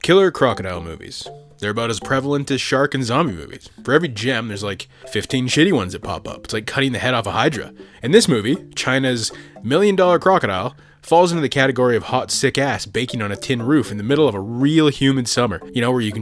Killer crocodile movies. They're about as prevalent as shark and zombie movies. For every gem, there's like 15 shitty ones that pop up. It's like cutting the head off a hydra. In this movie, China's $1 million crocodile falls into the category of hot, sick ass baking on a tin roof in the middle of a real humid summer. You know, where you can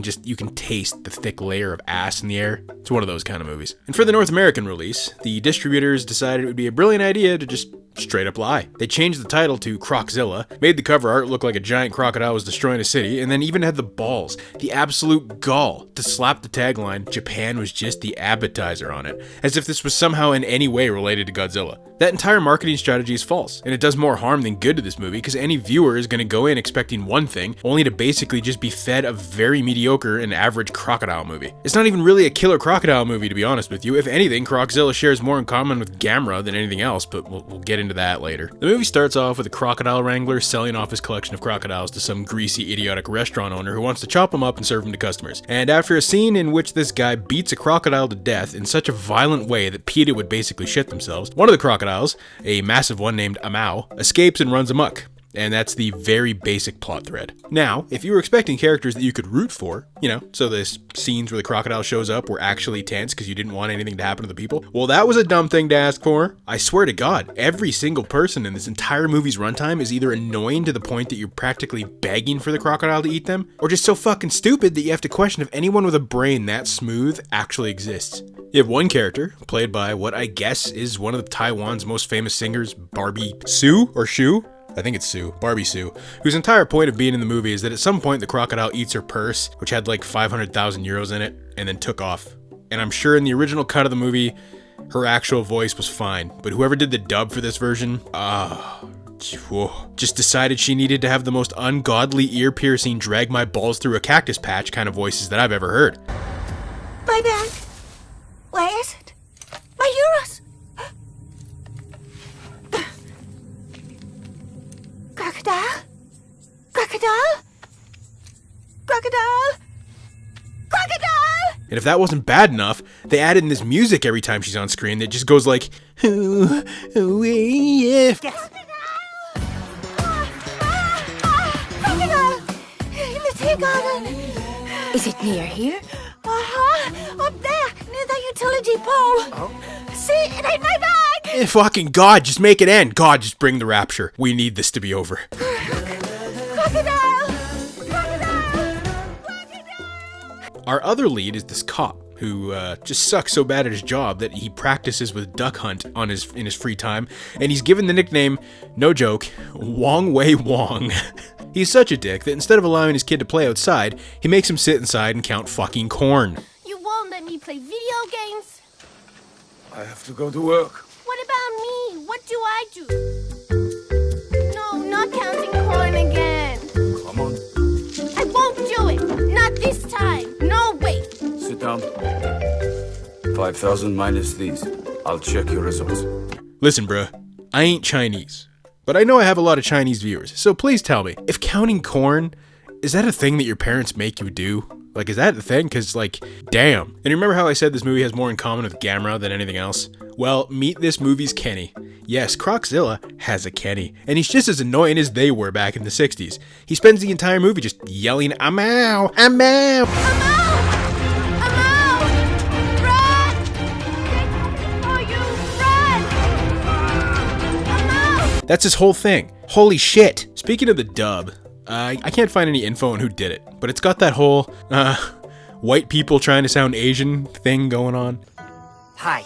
taste the thick layer of ass in the air. It's one of those kind of movies. And for the North American release, the distributors decided it would be a brilliant idea to just straight up lie. They changed the title to Croczilla, made the cover art look like a giant crocodile was destroying a city, and then even had the balls, the absolute gall, to slap the tagline, "Japan was just the appetizer" on it, as if this was somehow in any way related to Godzilla. That entire marketing strategy is false, and it does more harm than good to this movie, because any viewer is going to go in expecting one thing, only to basically just be fed a very mediocre and average crocodile movie. It's not even really a killer crocodile movie, to be honest with you. If anything, Croczilla shares more in common with Gamera than anything else, but we'll get into that later. The movie starts off with a crocodile wrangler selling off his collection of crocodiles to some greasy, idiotic restaurant owner who wants to chop them up and serve them to customers. And after a scene in which this guy beats a crocodile to death in such a violent way that PETA would basically shit themselves, one of the crocodiles, a massive one named Amao, escapes and runs amok. And that's the very basic plot thread. Now, if you were expecting characters that you could root for, so the scenes where the crocodile shows up were actually tense because you didn't want anything to happen to the people, well, that was a dumb thing to ask for. I swear to God, every single person in this entire movie's runtime is either annoying to the point that you're practically begging for the crocodile to eat them, or just so fucking stupid that you have to question if anyone with a brain that smooth actually exists. You have one character, played by what I guess is one of Taiwan's most famous singers, Barbie Sue, or Shu? I think it's Sue, Barbie Sue, whose entire point of being in the movie is that at some point the crocodile eats her purse, which had like 500,000 euros in it, and then took off. And I'm sure in the original cut of the movie, her actual voice was fine, but whoever did the dub for this version, just decided she needed to have the most ungodly, ear-piercing, drag my balls through a cactus patch kind of voices that I've ever heard. My bag. Where is it? My euros. Crocodile? Crocodile? Crocodile? Crocodile! And if that wasn't bad enough, they added in this music every time she's on screen that just goes like, ooh, yeah. Crocodile! In the tea garden! Is it near here? Up there, near the utility pole. Oh. See, it ain't my bag! Fucking God, just make it end. God, just bring the rapture. We need this to be over. Crocodile! Crocodile! Crocodile! Our other lead is this cop who just sucks so bad at his job that he practices with duck hunt in his free time, and he's given the nickname, no joke, Wong Wei Wong. He's such a dick that instead of allowing his kid to play outside, he makes him sit inside and count fucking corn. You won't let me play video games? I have to go to work. What about me? What do I do? No, not counting corn again. Come on. I won't do it. Not this time. No, wait. Sit down. 5,000 minus these. I'll check your results. Listen, bruh, I ain't Chinese, but I know I have a lot of Chinese viewers, so please tell me, if counting corn, is that a thing that your parents make you do? Like, is that the thing? Cause like, damn. And remember how I said this movie has more in common with Gamera than anything else? Well, meet this movie's Kenny. Yes, Croczilla has a Kenny, and he's just as annoying as they were back in the 60s. He spends the entire movie just yelling, "Amao! Amao! Amao! Amao! Run! Oh, you run! Amao! That's his whole thing. Holy shit. Speaking of the dub, I can't find any info on who did it, but it's got that whole, white people trying to sound Asian thing going on. Hi.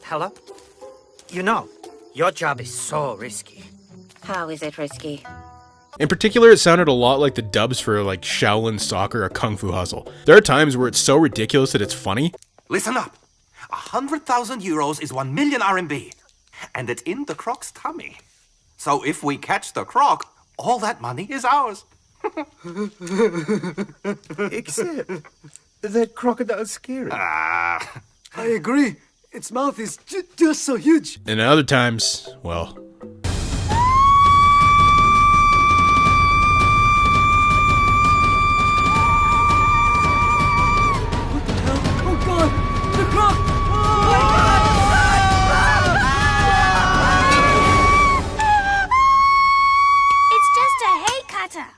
Hello? You know, your job is so risky. How is it risky? In particular, it sounded a lot like the dubs for like Shaolin Soccer or Kung Fu Hustle. There are times where it's so ridiculous that it's funny. Listen up. 100,000 euros is 1 million RMB. And it's in the croc's tummy. So if we catch the croc, all that money is ours. Except that crocodile's scary. Ah. I agree. Its mouth is just so huge. And at other times, well... What the hell? Oh God! The croc! It's just a hay cutter.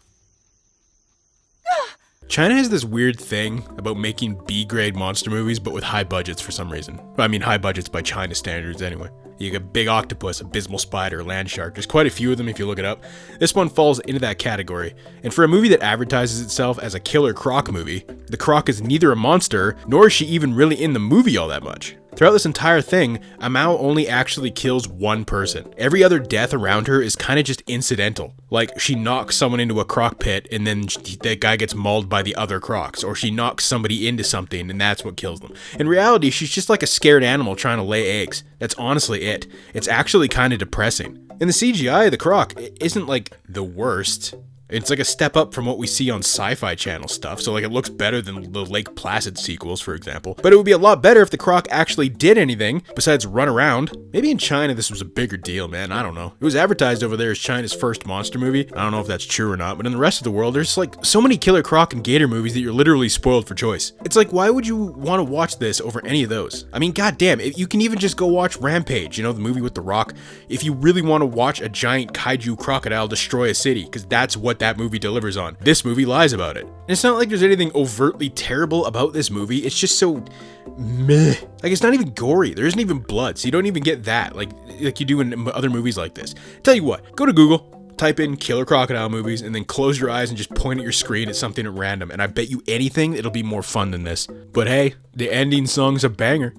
China has this weird thing about making B-grade monster movies, but with high budgets for some reason. I mean, high budgets by China standards anyway. You got big octopus, abysmal spider, land shark. There's quite a few of them if you look it up. This one falls into that category. And for a movie that advertises itself as a killer croc movie, the croc is neither a monster, nor is she even really in the movie all that much. Throughout this entire thing, Amao only actually kills one person. Every other death around her is kind of just incidental. Like, she knocks someone into a croc pit and then that guy gets mauled by the other crocs, or she knocks somebody into something and that's what kills them. In reality, she's just like a scared animal trying to lay eggs. That's honestly it. It's actually kind of depressing. And the CGI of the croc isn't like the worst. It's like a step up from what we see on Sci-Fi Channel stuff, so like it looks better than the Lake Placid sequels, for example. But it would be a lot better if the croc actually did anything besides run around. Maybe in China this was a bigger deal, man, I don't know. It was advertised over there as China's first monster movie. I don't know if that's true or not, but in the rest of the world, there's like so many killer croc and gator movies that you're literally spoiled for choice. It's like, why would you want to watch this over any of those? I mean, goddamn, you can even just go watch Rampage, you know, the movie with The Rock, if you really want to watch a giant kaiju crocodile destroy a city, because that's what that movie delivers on. This movie lies about it. And it's not like there's anything overtly terrible about this movie, it's just so meh. Like, it's not even gory, there isn't even blood, so you don't even get that, like you do in other movies like this. Tell you what, go to Google, type in killer crocodile movies, and then close your eyes and just point at your screen at something at random, and I bet you anything it'll be more fun than this. But hey, the ending song's a banger.